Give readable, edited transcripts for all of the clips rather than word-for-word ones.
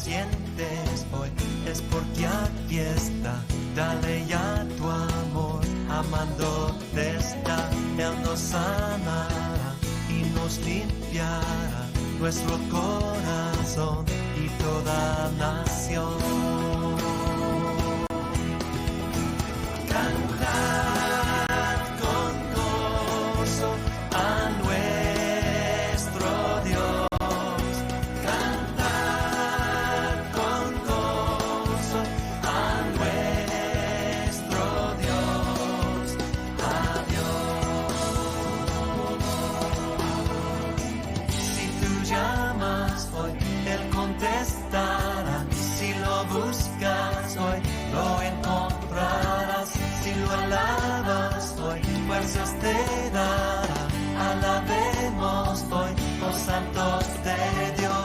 sientes hoy es porque aquí está. Dale ya tu amor, amándote está. Él nos sanará y nos limpiará nuestro corazón y toda nación. Cantad con gozo a nuestro Dios. Cantad con gozo a nuestro Dios. A Dios. Si tú llamas hoy, Él contestará. Si lo buscas hoy, lo encontrarás. Si lo alabas hoy, fuerzas te dará. Alabemos hoy, los santos de Dios.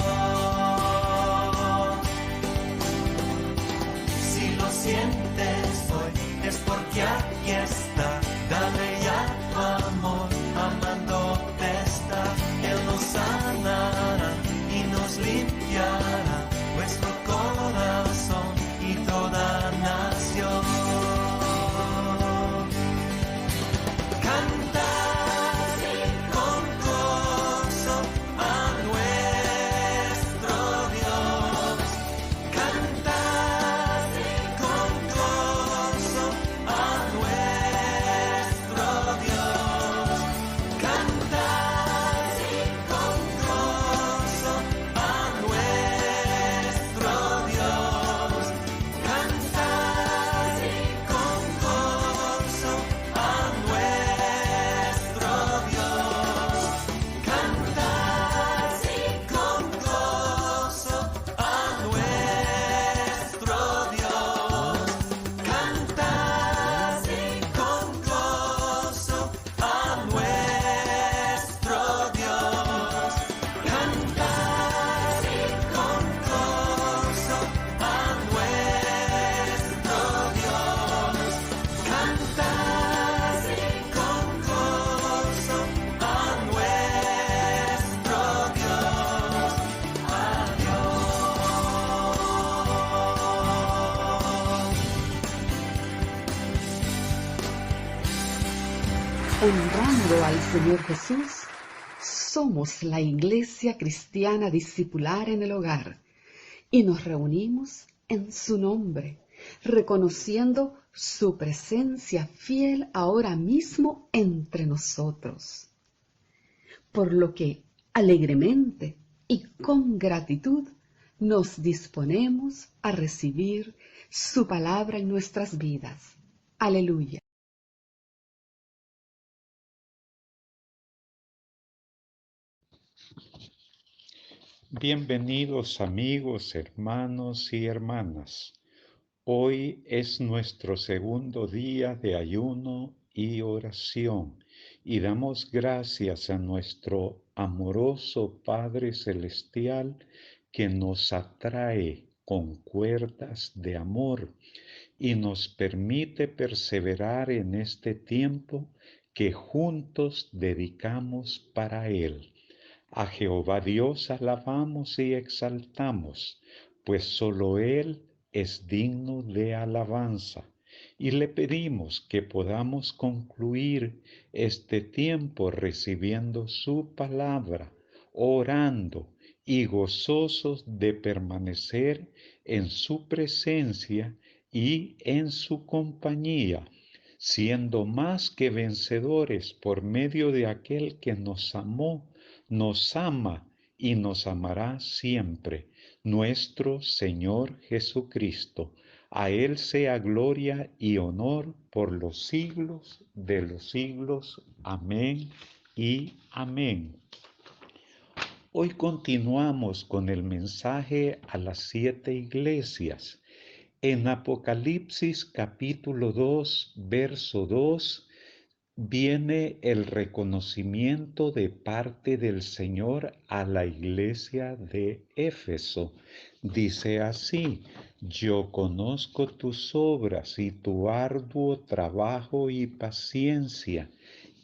Si lo sientes hoy, es porque aquí está. Dale ya tu amor, amándote está. Él nos sanará y nos limpiará nuestro corazón y toda nación. Cantad con gozo a nuestro Dios. Cantad con gozo a nuestro Dios. Cantad con gozo a nuestro Dios. Cantad con gozo a nuestro Dios. Cantad con gozo a nuestro Dios. Cantad con gozo a nuestro Dios. Cantad con gozo a nuestro Dios. Cantad con gozo a nuestro Dios. Honrando al Señor Jesús, somos la Iglesia Cristiana Discipular en el Hogar y nos reunimos en su nombre, reconociendo su presencia fiel ahora mismo entre nosotros. Por lo que alegremente y con gratitud nos disponemos a recibir su palabra en nuestras vidas. Aleluya. Bienvenidos amigos, hermanos y hermanas. Hoy es nuestro segundo día de ayuno y oración y damos gracias a nuestro amoroso Padre Celestial que nos atrae con cuerdas de amor y nos permite perseverar en este tiempo que juntos dedicamos para Él. A Jehová Dios alabamos y exaltamos, pues solo Él es digno de alabanza. Y le pedimos que podamos concluir este tiempo recibiendo su palabra, orando y gozosos de permanecer en su presencia y en su compañía, siendo más que vencedores por medio de aquel que nos amó, nos ama y nos amará siempre, nuestro Señor Jesucristo. A Él sea gloria y honor por los siglos de los siglos. Amén y amén. Hoy continuamos con el mensaje a las 7 iglesias. En Apocalipsis capítulo 2, verso 2, viene el reconocimiento de parte del Señor a la iglesia de Éfeso. Dice así: yo conozco tus obras y tu arduo trabajo y paciencia,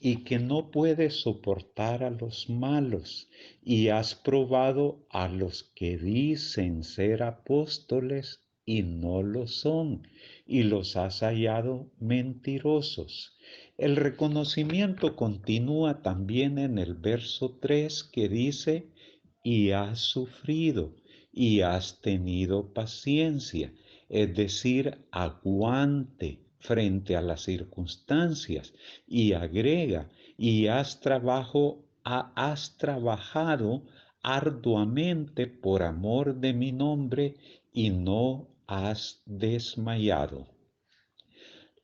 y que no puedes soportar a los malos, y has probado a los que dicen ser apóstoles y no lo son, y los has hallado mentirosos. El reconocimiento continúa también en el verso 3 que dice, y has sufrido y has tenido paciencia, es decir, aguante frente a las circunstancias, y agrega, y has trabajado arduamente por amor de mi nombre y no has desmayado.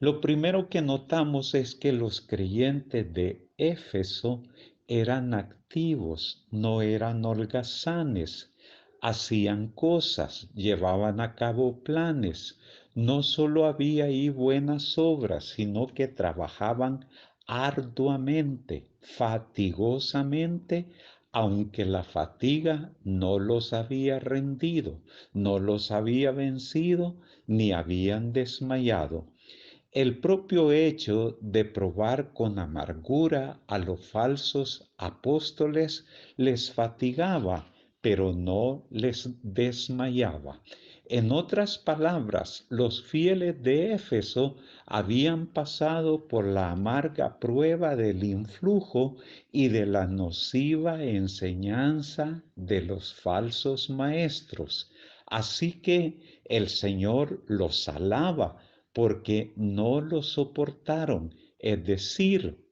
Lo primero que notamos es que los creyentes de Éfeso eran activos, no eran holgazanes, hacían cosas, llevaban a cabo planes. No solo había ahí buenas obras, sino que trabajaban arduamente, fatigosamente, aunque la fatiga no los había rendido, no los había vencido, ni habían desmayado. El propio hecho de probar con amargura a los falsos apóstoles les fatigaba, pero no les desmayaba. En otras palabras, los fieles de Éfeso habían pasado por la amarga prueba del influjo y de la nociva enseñanza de los falsos maestros. Así que el Señor los alaba porque no lo soportaron, es decir,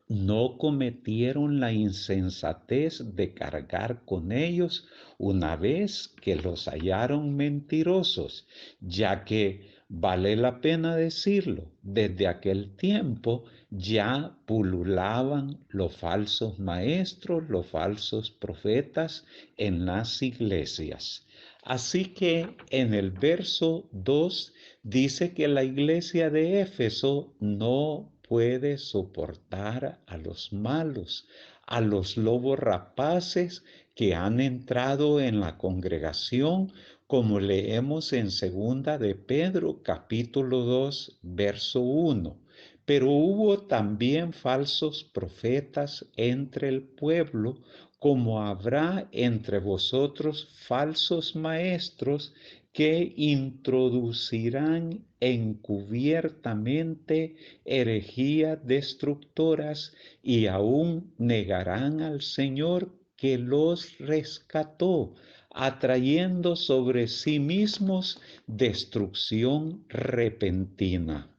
no cometieron la insensatez de cargar con ellos una vez que los hallaron mentirosos, ya que vale la pena decirlo, desde aquel tiempo ya pululaban los falsos maestros, los falsos profetas en las iglesias. Así que en el verso 2 dice que la iglesia de Éfeso no puede soportar a los malos, a los lobos rapaces que han entrado en la congregación, como leemos en segunda de Pedro, capítulo 2, verso 1. Pero hubo también falsos profetas entre el pueblo, como habrá entre vosotros falsos maestros que introducirán encubiertamente herejías destructoras y aún negarán al Señor que los rescató, atrayendo sobre sí mismos destrucción repentina.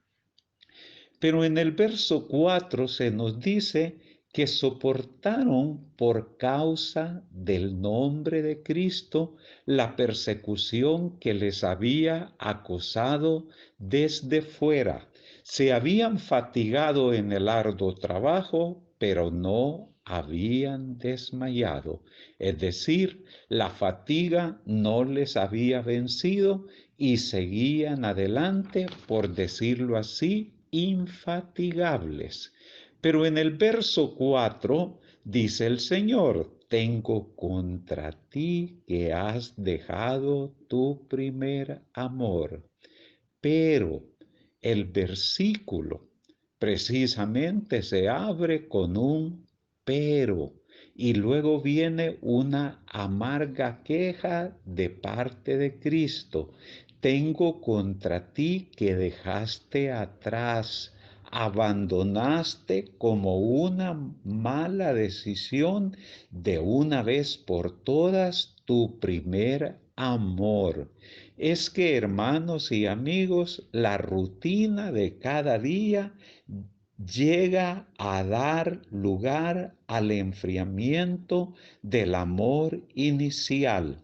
Pero en el verso 4 se nos dice que soportaron por causa del nombre de Cristo la persecución que les había acosado desde fuera. Se habían fatigado en el arduo trabajo, pero no habían desmayado. Es decir, la fatiga no les había vencido y seguían adelante, por decirlo así, infatigables. Pero en el verso 4 dice el Señor, tengo contra ti que has dejado tu primer amor. Pero el versículo precisamente se abre con un pero y luego viene una amarga queja de parte de Cristo. Tengo contra ti que dejaste atrás, abandonaste como una mala decisión de una vez por todas tu primer amor. Es que, hermanos y amigos, la rutina de cada día llega a dar lugar al enfriamiento del amor inicial,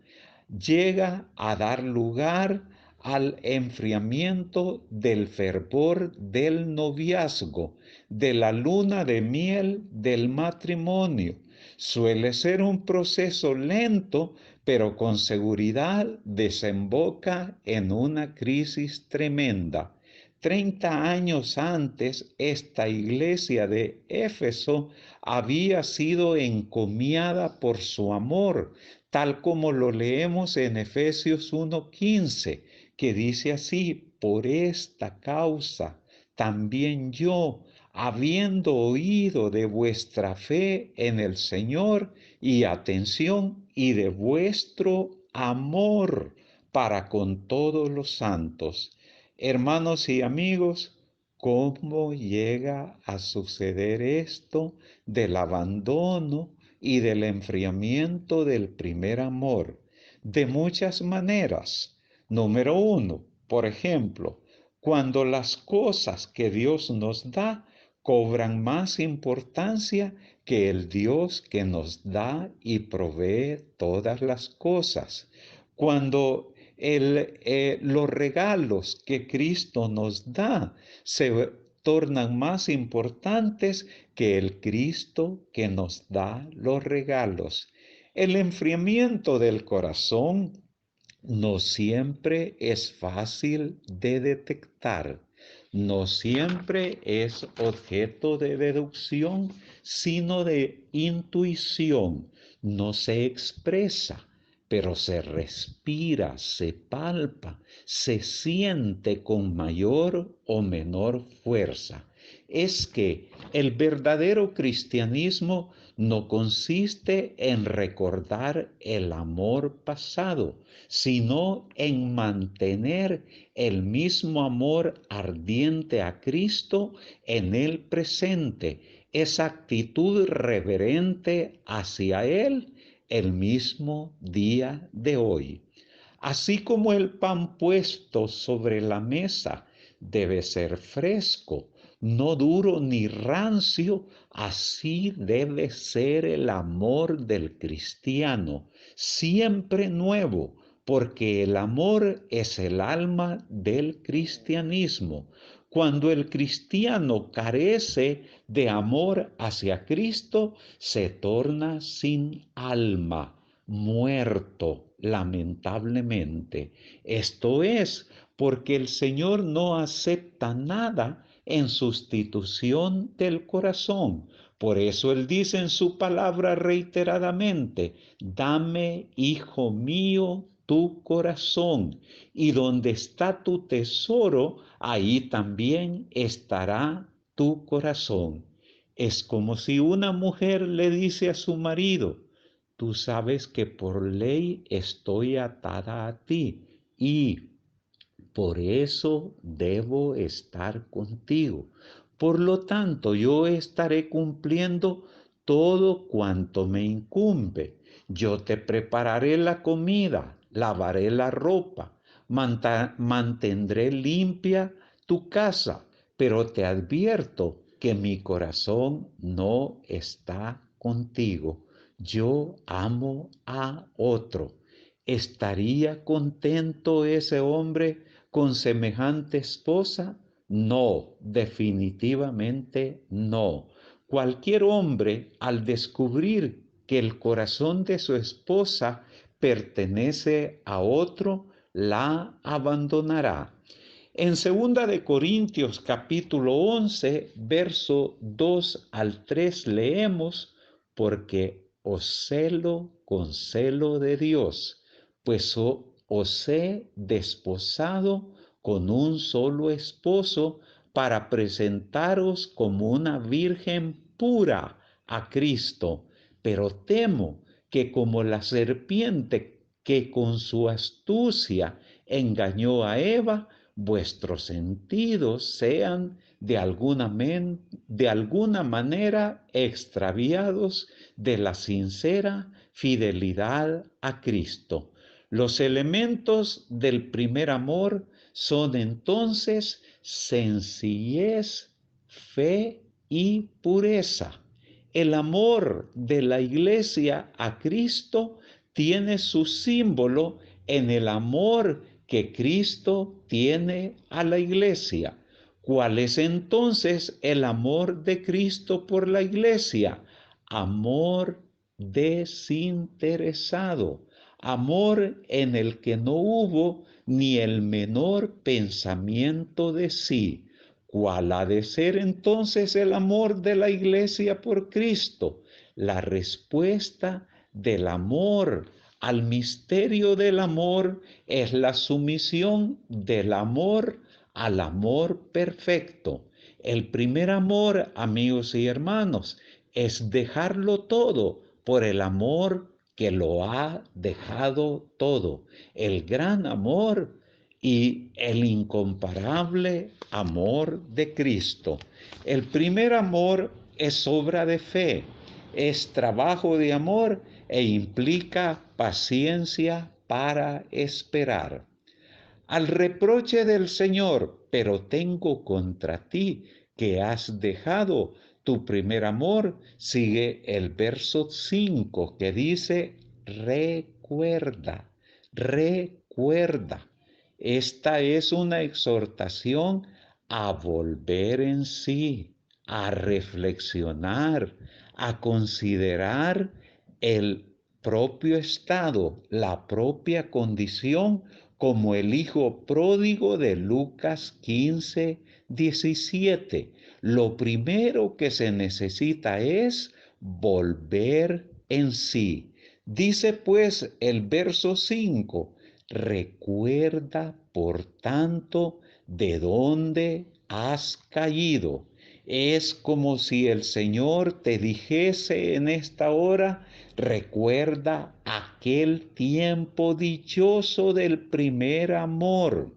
llega a dar lugar al enfriamiento del fervor del noviazgo, de la luna de miel del matrimonio. Suele ser un proceso lento, pero con seguridad desemboca en una crisis tremenda. 30 años antes, esta iglesia de Éfeso había sido encomiada por su amor, tal como lo leemos en Efesios 1:15, que dice así, por esta causa también yo, habiendo oído de vuestra fe en el Señor y atención y de vuestro amor para con todos los santos. Hermanos y amigos, ¿cómo llega a suceder esto del abandono y del enfriamiento del primer amor? De muchas maneras. Número uno, por ejemplo, cuando las cosas que Dios nos da cobran más importancia que el Dios que nos da y provee todas las cosas. Cuando los regalos que Cristo nos da se tornan más importantes que el Cristo que nos da los regalos. El enfriamiento del corazón no siempre es fácil de detectar, no siempre es objeto de deducción, sino de intuición. No se expresa, pero se respira, se palpa, se siente con mayor o menor fuerza. Es que el verdadero cristianismo no consiste en recordar el amor pasado, sino en mantener el mismo amor ardiente a Cristo en el presente, esa actitud reverente hacia Él el mismo día de hoy. Así como el pan puesto sobre la mesa debe ser fresco, no duro ni rancio, así debe ser el amor del cristiano, siempre nuevo, porque el amor es el alma del cristianismo. Cuando el cristiano carece de amor hacia Cristo, se torna sin alma, muerto, lamentablemente. Esto es porque el Señor no acepta nada en sustitución del corazón. Por eso Él dice en su palabra reiteradamente: dame, hijo mío, tu corazón, y donde está tu tesoro, ahí también estará tu corazón. Es como si una mujer le dice a su marido: tú sabes que por ley estoy atada a ti y por eso debo estar contigo. Por lo tanto, yo estaré cumpliendo todo cuanto me incumbe. Yo te prepararé la comida, lavaré la ropa, mantendré limpia tu casa, pero te advierto que mi corazón no está contigo. Yo amo a otro. ¿Estaría contento ese hombre con semejante esposa? No, definitivamente no. Cualquier hombre, al descubrir que el corazón de su esposa pertenece a otro, la abandonará. En 2 capítulo 11, verso 2 al 3 leemos: porque os celo con celo de Dios, pues os he desposado con un solo esposo para presentaros como una virgen pura a Cristo. Pero temo que como la serpiente que con su astucia engañó a Eva, vuestros sentidos sean de alguna manera extraviados de la sincera fidelidad a Cristo. Los elementos del primer amor son entonces sencillez, fe y pureza. El amor de la Iglesia a Cristo tiene su símbolo en el amor que Cristo tiene a la Iglesia. ¿Cuál es entonces el amor de Cristo por la Iglesia? Amor desinteresado, amor en el que no hubo ni el menor pensamiento de sí. ¿Cuál ha de ser entonces el amor de la Iglesia por Cristo? La respuesta del amor al misterio del amor es la sumisión del amor al amor perfecto. El primer amor, amigos y hermanos, es dejarlo todo por el amor que lo ha dejado todo. El gran amor y el incomparable amor de Cristo. El primer amor es obra de fe, es trabajo de amor e implica paciencia para esperar. Al reproche del Señor, pero tengo contra ti que has dejado tu primer amor, sigue el verso 5 que dice, recuerda, recuerda. Esta es una exhortación a volver en sí, a reflexionar, a considerar el propio estado, la propia condición, como el hijo pródigo de Lucas 15:17. Lo primero que se necesita es volver en sí. Dice pues el verso 5, recuerda por tanto de dónde has caído. Es como si el Señor te dijese en esta hora, recuerda aquel tiempo dichoso del primer amor.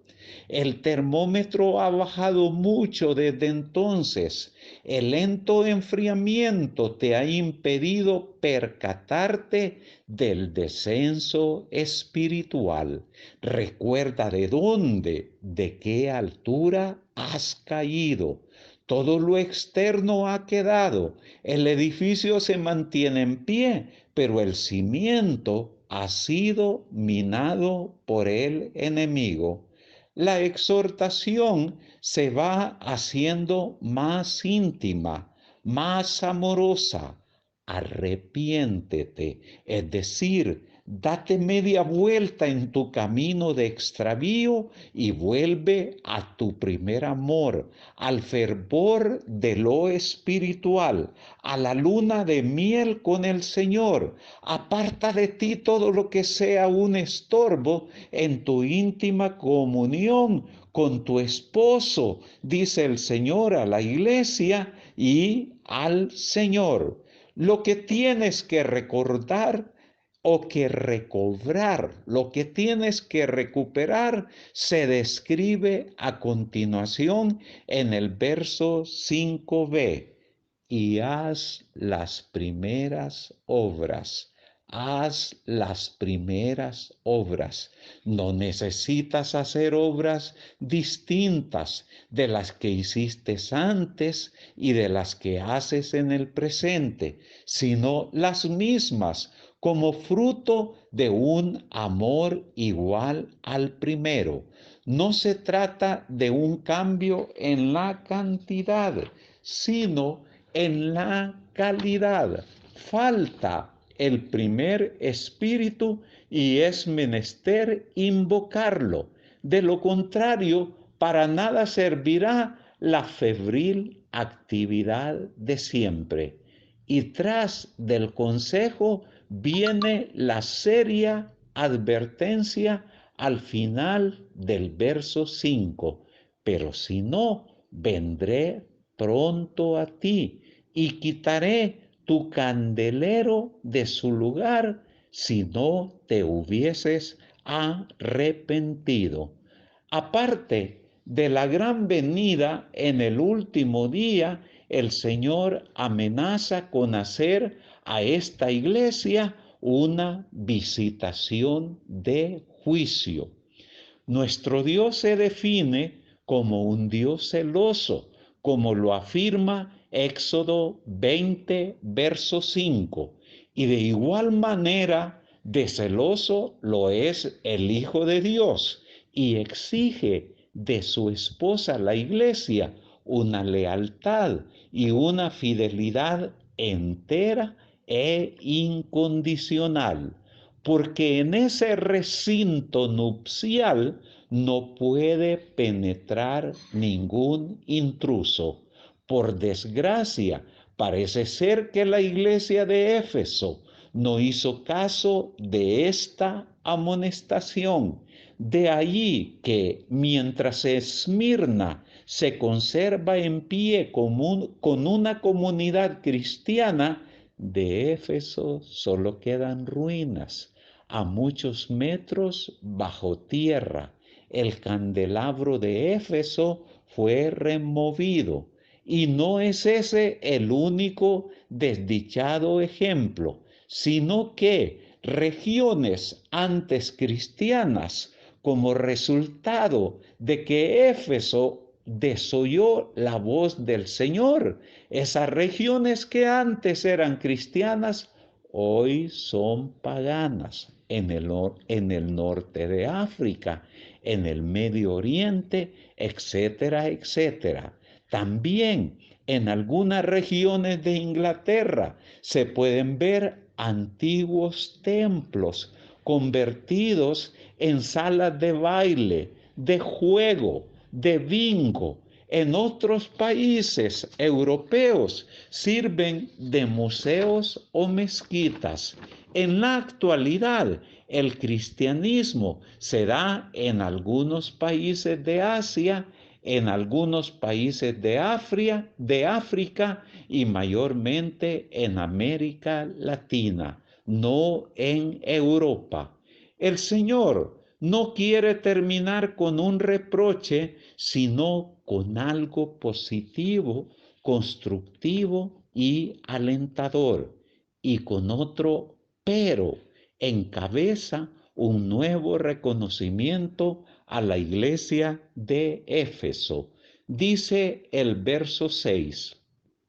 El termómetro ha bajado mucho desde entonces. El lento enfriamiento te ha impedido percatarte del descenso espiritual. Recuerda de dónde, de qué altura has caído. Todo lo externo ha quedado. El edificio se mantiene en pie, pero el cimiento ha sido minado por el enemigo. La exhortación se va haciendo más íntima, más amorosa. Arrepiéntete, es decir, date media vuelta en tu camino de extravío y vuelve a tu primer amor, al fervor de lo espiritual, a la luna de miel con el Señor. Aparta de ti todo lo que sea un estorbo en tu íntima comunión con tu esposo, dice el Señor a la iglesia y al Señor. Lo que tienes que recordar o que recobrar, lo que tienes que recuperar, se describe a continuación en el verso 5b. Y haz las primeras obras. Haz las primeras obras. No necesitas hacer obras distintas de las que hiciste antes y de las que haces en el presente, sino las mismas, como fruto de un amor igual al primero. No se trata de un cambio en la cantidad, sino en la calidad. Falta el primer espíritu y es menester invocarlo. De lo contrario, para nada servirá la febril actividad de siempre. Y tras del consejo viene la seria advertencia al final del verso 5. Pero si no, vendré pronto a ti y quitaré tu candelero de su lugar si no te hubieses arrepentido. Aparte de la gran venida en el último día, el Señor amenaza con hacer a esta iglesia una visitación de juicio. Nuestro Dios se define como un Dios celoso, como lo afirma Éxodo 20, verso 5. Y de igual manera de celoso lo es el Hijo de Dios y exige de su esposa, la iglesia, una lealtad y una fidelidad entera e incondicional, porque en ese recinto nupcial no puede penetrar ningún intruso. Por desgracia, parece ser que la iglesia de Éfeso no hizo caso de esta amonestación. De allí que mientras Esmirna se conserva en pie con una comunidad cristiana, de Éfeso solo quedan ruinas, a muchos metros bajo tierra. El candelabro de Éfeso fue removido. Y no es ese el único desdichado ejemplo, sino que regiones antes cristianas, como resultado de que Éfeso desoyó la voz del Señor, esas regiones que antes eran cristianas, hoy son paganas en el norte de África, en el Medio Oriente, etcétera, etcétera. También en algunas regiones de Inglaterra se pueden ver antiguos templos convertidos en salas de baile, de juego, de bingo. En otros países europeos sirven de museos o mezquitas. En la actualidad, el cristianismo se da en algunos países de Asia, en algunos países de África y mayormente en América Latina, no en Europa. El Señor no quiere terminar con un reproche, sino con algo positivo, constructivo y alentador. Y con otro pero encabeza un nuevo reconocimiento a la iglesia de Éfeso. Dice el verso 6,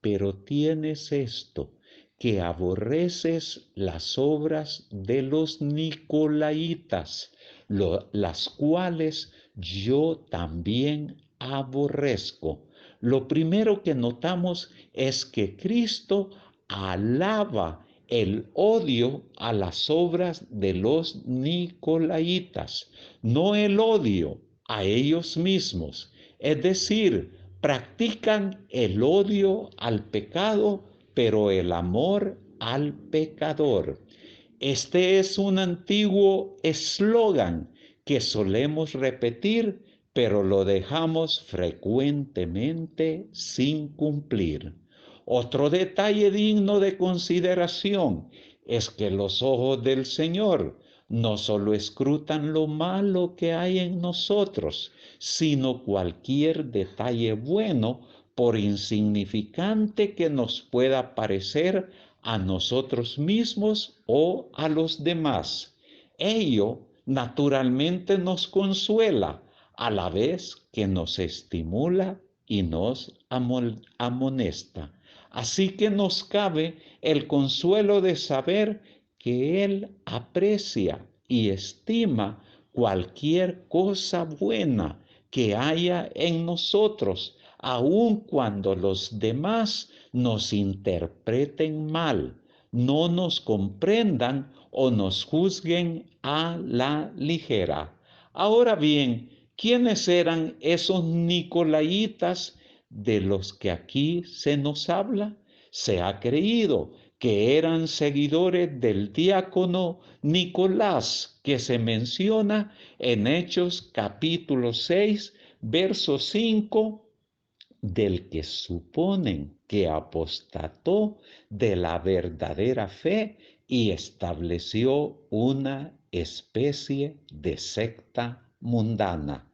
pero tienes esto, que aborreces las obras de los nicolaítas, las cuales yo también aborrezco. Lo primero que notamos es que Cristo alaba el odio a las obras de los nicolaítas, no el odio a ellos mismos. Es decir, practican el odio al pecado, pero el amor al pecador. Este es un antiguo eslogan que solemos repetir, pero lo dejamos frecuentemente sin cumplir. Otro detalle digno de consideración es que los ojos del Señor no solo escrutan lo malo que hay en nosotros, sino cualquier detalle bueno, por insignificante que nos pueda parecer a nosotros mismos o a los demás. Ello naturalmente nos consuela, a la vez que nos estimula y nos amonesta. Así que nos cabe el consuelo de saber que Él aprecia y estima cualquier cosa buena que haya en nosotros, aun cuando los demás nos interpreten mal, no nos comprendan o nos juzguen a la ligera. Ahora bien, ¿quiénes eran esos nicolaítas de los que aquí se nos habla? Se ha creído que eran seguidores del diácono Nicolás, que se menciona en Hechos capítulo 6, verso 5, del que suponen que apostató de la verdadera fe y estableció una especie de secta mundana.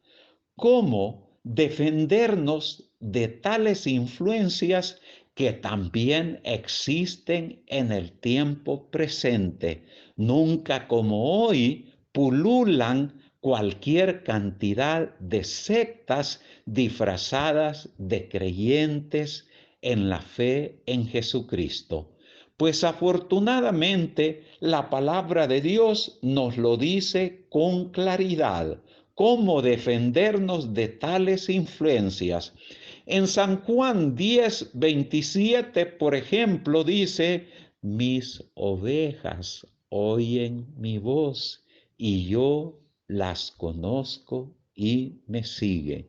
¿Cómo defendernos de tales influencias que también existen en el tiempo presente? Nunca como hoy pululan cualquier cantidad de sectas disfrazadas de creyentes en la fe en Jesucristo. Pues afortunadamente la palabra de Dios nos lo dice con claridad. ¿Cómo defendernos de tales influencias? En San Juan 10:27, por ejemplo, dice, mis ovejas oyen mi voz y yo las conozco y me siguen.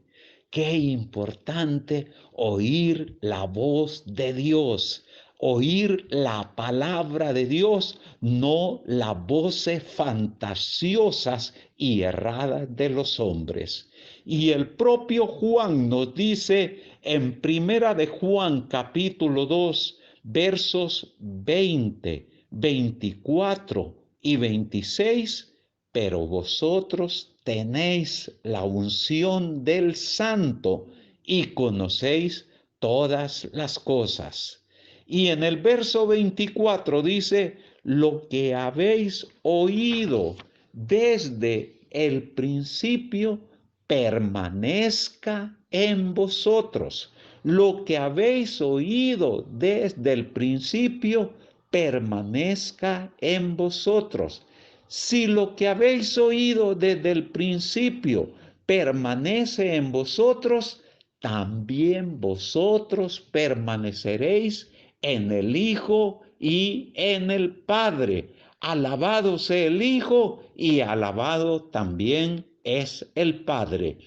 Qué importante oír la voz de Dios, oír la palabra de Dios, no las voces fantasiosas y erradas de los hombres. Y el propio Juan nos dice en Primera de Juan capítulo 2, versos 20, 24 y 26, pero vosotros tenéis la unción del Santo y conocéis todas las cosas. Y en el verso 24 dice, lo que habéis oído desde el principio permanezca en vosotros. Lo que habéis oído desde el principio permanezca en vosotros. Si lo que habéis oído desde el principio permanece en vosotros, también vosotros permaneceréis en el Hijo y en el Padre. Alabado sea el Hijo y alabado también es el Padre.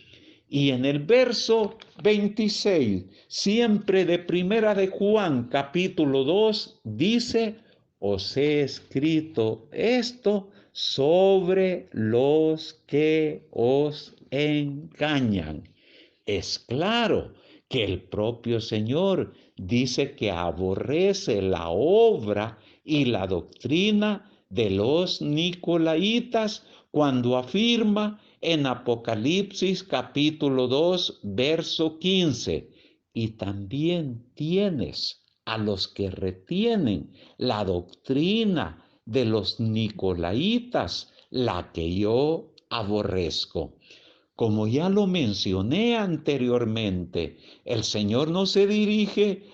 Y en el verso 26, siempre de Primera de Juan, capítulo 2, dice, os he escrito esto sobre los que os engañan. Es claro que el propio Señor dice que aborrece la obra y la doctrina de los nicolaitas cuando afirma en Apocalipsis capítulo 2, verso 15, y también tienes a los que retienen la doctrina de los nicolaitas, la que yo aborrezco. Como ya lo mencioné anteriormente, el Señor no se dirige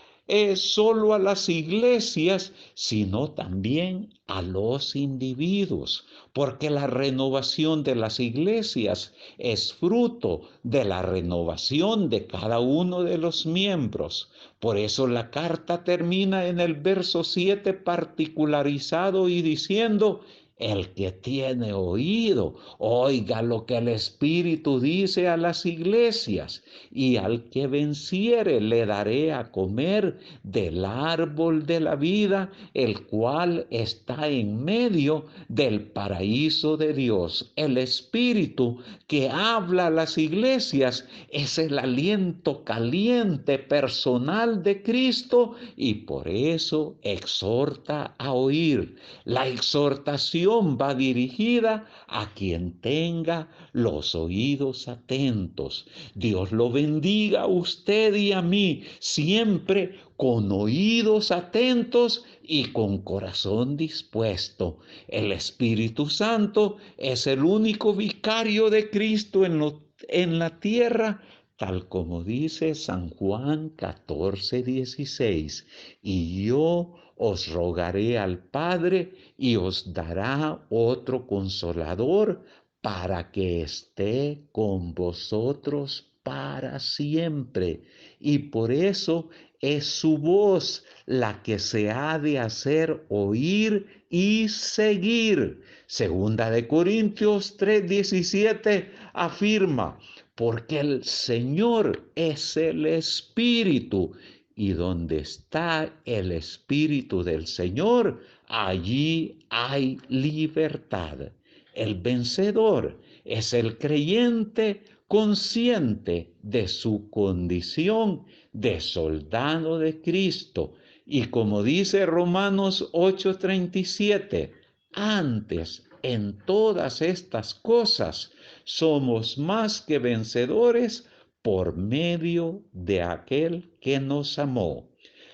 solo a las iglesias, sino también a los individuos, porque la renovación de las iglesias es fruto de la renovación de cada uno de los miembros. Por eso la carta termina en el verso 7 particularizado y diciendo, el que tiene oído, oiga lo que el Espíritu dice a las iglesias, y al que venciere le daré a comer del árbol de la vida, el cual está en medio del paraíso de Dios. El Espíritu que habla a las iglesias es el aliento caliente personal de Cristo y por eso exhorta a oír. La exhortación va dirigida a quien tenga los oídos atentos. Dios lo bendiga a usted y a mí, siempre con oídos atentos y con corazón dispuesto. El Espíritu Santo es el único vicario de Cristo en la tierra, tal como dice San Juan 14:16, y yo os rogaré al Padre y os dará otro consolador para que esté con vosotros para siempre. Y por eso es su voz la que se ha de hacer oír y seguir. Segunda de Corintios 3:17 afirma, porque el Señor es el Espíritu, y donde está el Espíritu del Señor, allí hay libertad. El vencedor es el creyente consciente de su condición de soldado de Cristo. Y como dice Romanos 8:37, antes en todas estas cosas somos más que vencedores por medio de aquel que nos amó.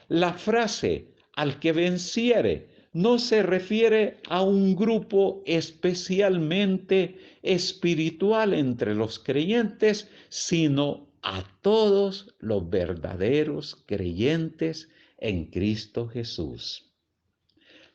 La frase al que venciere no se refiere a un grupo especialmente espiritual entre los creyentes, sino a todos los verdaderos creyentes en Cristo Jesús.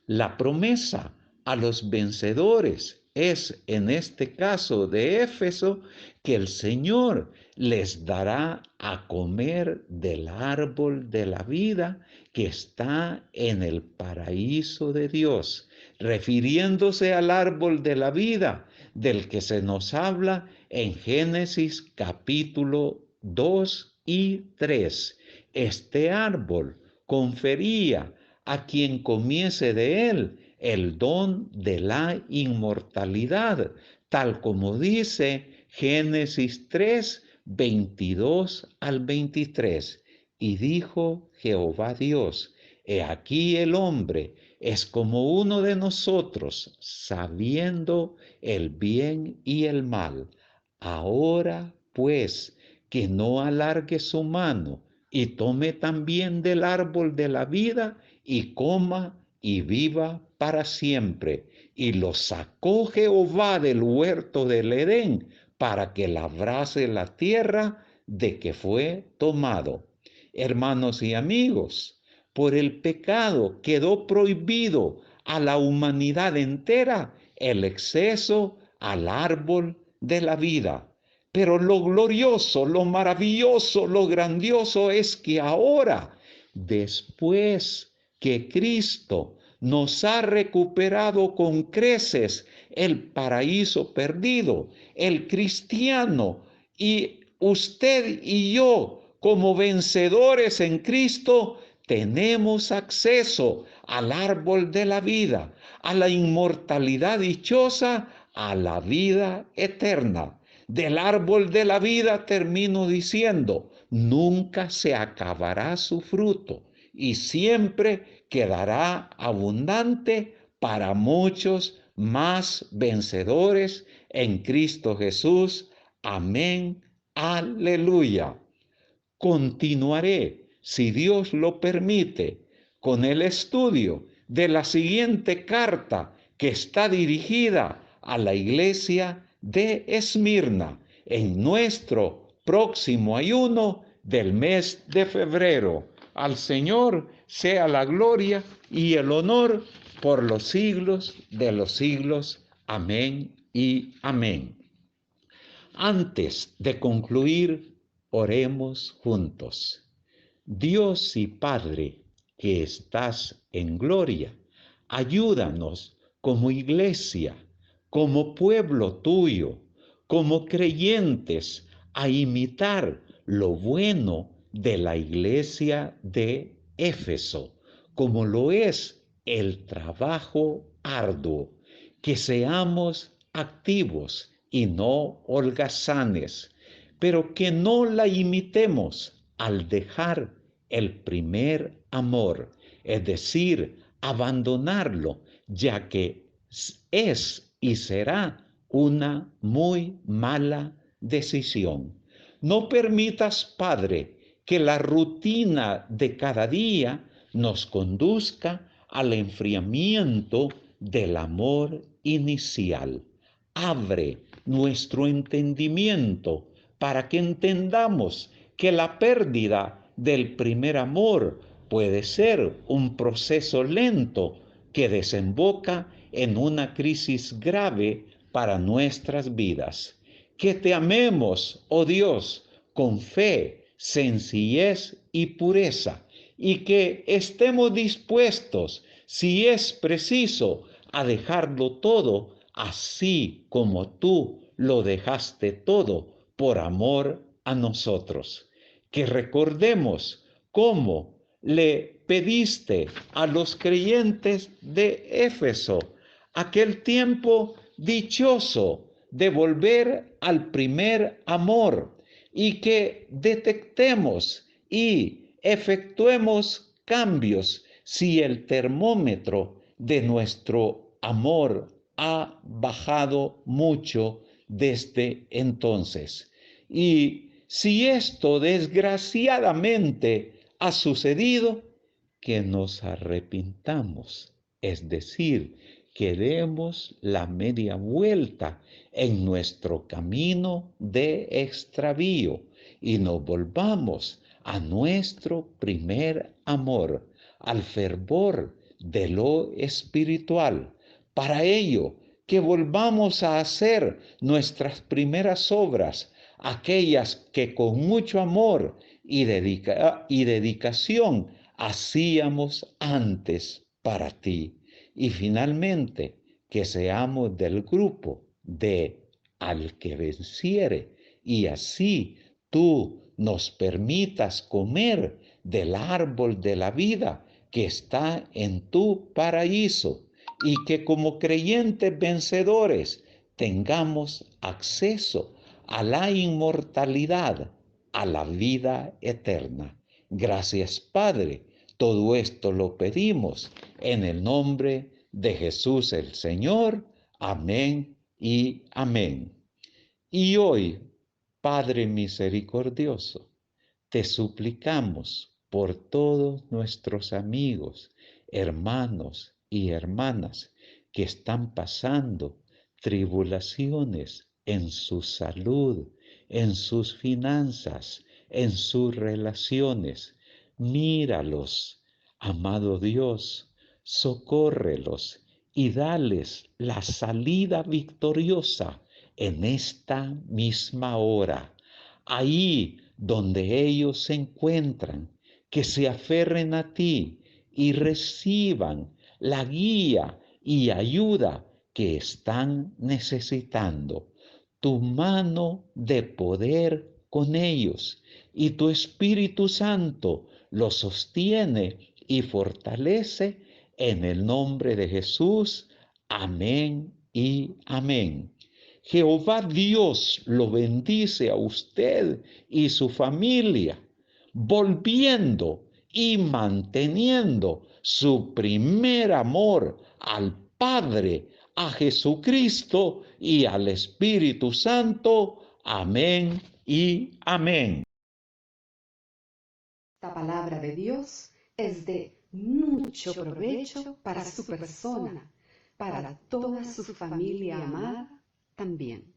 La promesa a los vencedores es, en este caso de Éfeso, que el Señor les dará a comer del árbol de la vida que está en el paraíso de Dios, refiriéndose al árbol de la vida del que se nos habla en Génesis capítulo 2 y 3. Este árbol confería a quien comiese de él el don de la inmortalidad, tal como dice Génesis 3, 22 al 23. Y dijo Jehová Dios: He aquí el hombre es como uno de nosotros, sabiendo el bien y el mal. Ahora, pues, que no alargue su mano y tome también del árbol de la vida y coma y viva para siempre. Y lo sacó Jehová del huerto del Edén para que labrase la tierra de que fue tomado. Hermanos y amigos, por el pecado quedó prohibido a la humanidad entera el acceso al árbol de la vida. Pero lo glorioso, lo maravilloso, lo grandioso es que ahora, después que Cristo nos ha recuperado con creces el paraíso perdido, el cristiano y usted y yo, como vencedores en Cristo, tenemos acceso al árbol de la vida, a la inmortalidad dichosa, a la vida eterna. Del árbol de la vida termino diciendo: nunca se acabará su fruto y siempre quedará abundante para muchos más vencedores en Cristo Jesús. Amén. Aleluya. Continuaré, si Dios lo permite, con el estudio de la siguiente carta que está dirigida a la iglesia de Esmirna en nuestro próximo ayuno del mes de febrero. Al Señor sea la gloria y el honor por los siglos de los siglos. Amén y amén. Antes de concluir, oremos juntos. Dios y Padre, que estás en gloria, ayúdanos como iglesia, como pueblo tuyo, como creyentes, a imitar lo bueno de la iglesia de Éfeso, como lo es el trabajo arduo, que seamos activos y no holgazanes, pero que no la imitemos al dejar el primer amor, es decir, abandonarlo, ya que es y será una muy mala decisión. No permitas, Padre, que la rutina de cada día nos conduzca al enfriamiento del amor inicial. Abre nuestro entendimiento para que entendamos que la pérdida del primer amor puede ser un proceso lento que desemboca en una crisis grave para nuestras vidas. Que te amemos, oh Dios, con fe, sencillez y pureza, y que estemos dispuestos, si es preciso, a dejarlo todo, así como tú lo dejaste todo por amor a nosotros. Que recordemos cómo le pediste a los creyentes de Éfeso aquel tiempo dichoso de volver al primer amor, y que detectemos y efectuemos cambios si el termómetro de nuestro amor ha bajado mucho desde entonces. Y si esto desgraciadamente ha sucedido, que nos arrepintamos, es decir, que demos la media vuelta en nuestro camino de extravío y nos volvamos a nuestro primer amor, al fervor de lo espiritual. Para ello, que volvamos a hacer nuestras primeras obras, aquellas que con mucho amor y dedicación hacíamos antes para ti. Y finalmente, que seamos del grupo de al que venciere, y así tú nos permitas comer del árbol de la vida que está en tu paraíso y que como creyentes vencedores tengamos acceso a la inmortalidad, a la vida eterna. Gracias, Padre. Todo esto lo pedimos en el nombre de Jesús el Señor. Amén y amén. Y hoy, Padre misericordioso, te suplicamos por todos nuestros amigos, hermanos y hermanas que están pasando tribulaciones en su salud, en sus finanzas, en sus relaciones. Míralos, amado Dios, socórrelos y dales la salida victoriosa en esta misma hora. Ahí donde ellos se encuentran, que se aferren a ti y reciban la guía y ayuda que están necesitando. Tu mano de poder con ellos y tu Espíritu Santo los sostiene y fortalece en el nombre de Jesús. Amén y amén. Jehová Dios lo bendice a usted y su familia, volviendo y manteniendo su primer amor al Padre, a Jesucristo y al Espíritu Santo. Amén y amén. La palabra de Dios es de mucho provecho para su persona, para toda su familia amada también.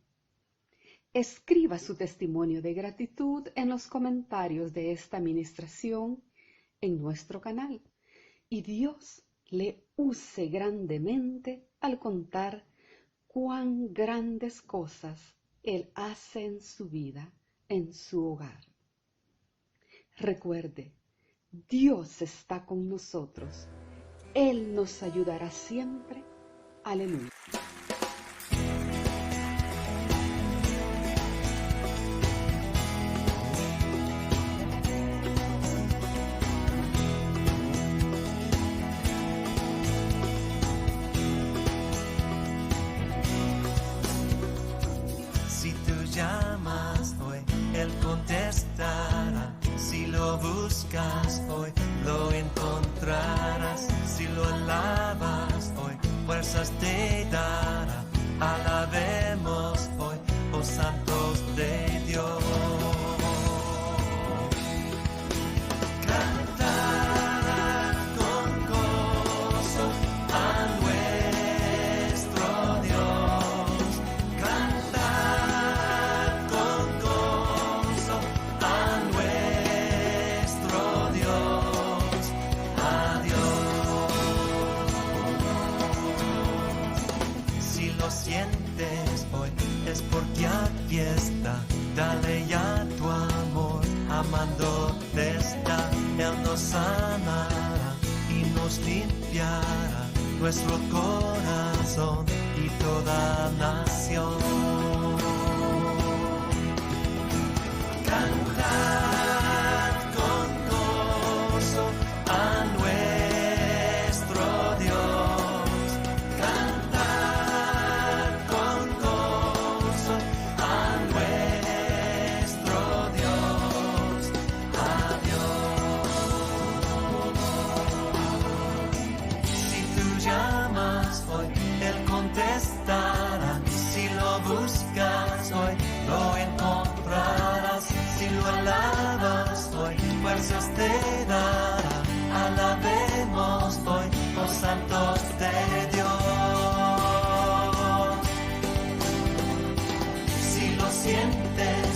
Escriba su testimonio de gratitud en los comentarios de esta ministración en nuestro canal y Dios le use grandemente al contar cuán grandes cosas Él hace en su vida, en su hogar. Recuerde, Dios está con nosotros. Él nos ayudará siempre. Aleluya. Si tú llamas hoy, Él contestará. Si lo buscas hoy, lo encontrarás. Si lo alabas hoy, fuerzas te dará. Alabemos hoy, oh santos de Dios. Cantad con gozo a nuestro Dios. Cantad con gozo a nuestro Dios. A Dios. Si lo sientes hoy, es porque aquí está. Dale ya tu amor, amándote está. Él nos sanará y nos limpiará nuestro corazón y toda nación. Cantad con gozo a nuestro Dios. Cantad con gozo a nuestro Dios. A Dios. Si tú llamas hoy, Él contestará. Si lo buscas hoy, lo encontrarás. Si lo alabas hoy, fuerzas te dará. Alabemos hoy, oh santos de Dios. Si lo sientes